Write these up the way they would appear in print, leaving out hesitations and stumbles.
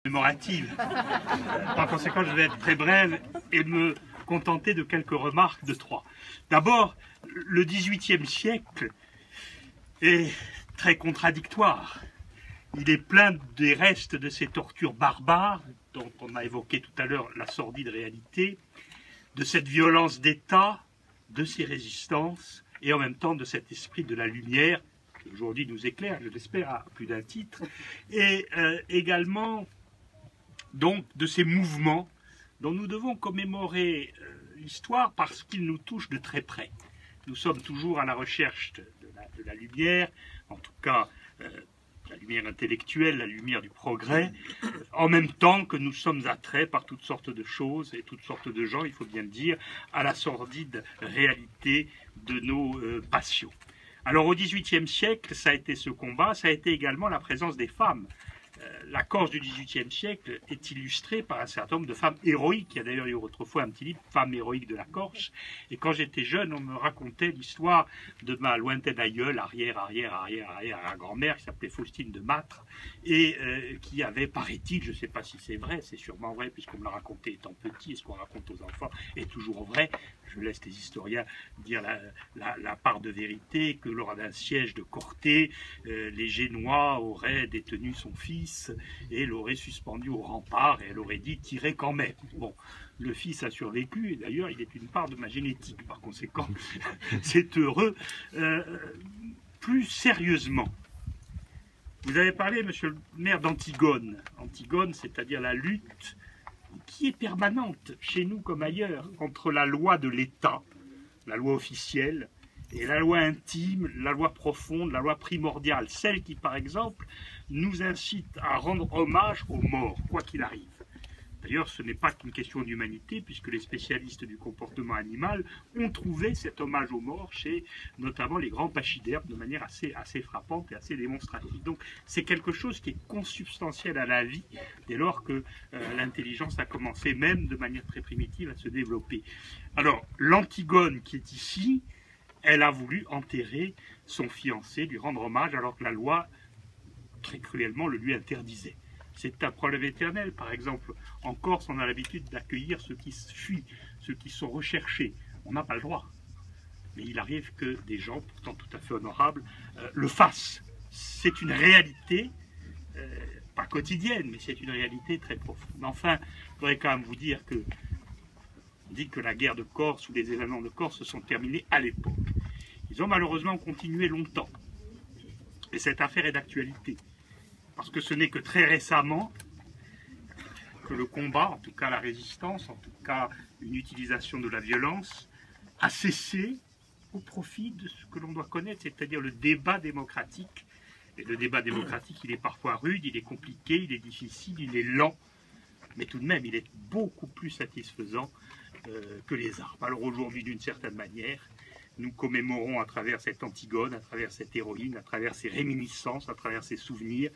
commémorative. Par conséquent, je vais être très brève et me contenter de quelques remarques de trois. D'abord, le XVIIIe siècle est très contradictoire. Il est plein des restes de ces tortures barbares, dont on a évoqué tout à l'heure la sordide réalité, de cette violence d'État, de ces résistances, et en même temps de cet esprit de la lumière, qui aujourd'hui nous éclaire, je l'espère, à plus d'un titre, et également donc de ces mouvements dont nous devons commémorer l'histoire parce qu'ils nous touchent de très près. Nous sommes toujours à la recherche de la lumière, en tout cas la lumière intellectuelle, la lumière du progrès, en même temps que nous sommes attraits par toutes sortes de choses et toutes sortes de gens, il faut bien le dire, à la sordide réalité de nos passions. Alors au XVIIIe siècle, ça a été ce combat, ça a été également la présence des femmes. La Corse du XVIIIe siècle est illustrée par un certain nombre de femmes héroïques. Il y a d'ailleurs eu autrefois un petit livre, Femmes héroïques de la Corse. Et quand j'étais jeune, on me racontait l'histoire de ma lointaine aïeule, arrière-grand-mère, qui s'appelait Faustine de Mâtre, et qui avait, paraît-il, je ne sais pas si c'est vrai, c'est sûrement vrai, puisqu'on me l'a raconté étant petit, et ce qu'on raconte aux enfants est toujours vrai. Je laisse les historiens dire la part de vérité, que lors d'un siège de Corté, les Génois auraient détenu son fils et l'aurait suspendu au rempart, et elle aurait dit « tirez quand même ». Bon, le fils a survécu, et d'ailleurs il est une part de ma génétique, par conséquent c'est heureux. Plus sérieusement, vous avez parlé, monsieur le maire, d'Antigone. Antigone, c'est-à-dire la lutte qui est permanente, chez nous comme ailleurs, entre la loi de l'État, la loi officielle, et la loi intime, la loi profonde, la loi primordiale, celle qui, par exemple, nous incite à rendre hommage aux morts, quoi qu'il arrive. D'ailleurs, ce n'est pas qu'une question d'humanité, puisque les spécialistes du comportement animal ont trouvé cet hommage aux morts chez notamment les grands pachydermes de manière assez frappante et assez démonstrative. Donc c'est quelque chose qui est consubstantiel à la vie dès lors que l'intelligence a commencé même de manière très primitive à se développer. Alors l'Antigone qui est ici, elle a voulu enterrer son fiancé, lui rendre hommage alors que la loi très cruellement le lui interdisait. C'est un problème éternel. Par exemple, en Corse, on a l'habitude d'accueillir ceux qui fuient, ceux qui sont recherchés. On n'a pas le droit. Mais il arrive que des gens, pourtant tout à fait honorables, le fassent. C'est une réalité, pas quotidienne, mais c'est une réalité très profonde. Enfin, je voudrais quand même vous dire que on dit que la guerre de Corse ou les événements de Corse se sont terminés à l'époque. Ils ont malheureusement continué longtemps. Et cette affaire est d'actualité. Parce que ce n'est que très récemment que le combat, en tout cas la résistance, en tout cas une utilisation de la violence, a cessé au profit de ce que l'on doit connaître, c'est-à-dire le débat démocratique. Et le débat démocratique, il est parfois rude, il est compliqué, il est difficile, il est lent, mais tout de même, il est beaucoup plus satisfaisant que les armes. Alors aujourd'hui, d'une certaine manière, nous commémorons à travers cette Antigone, à travers cette héroïne, à travers ses réminiscences, à travers ses souvenirs,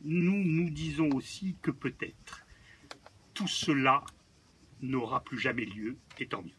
nous disons aussi que peut-être tout cela n'aura plus jamais lieu, et tant mieux.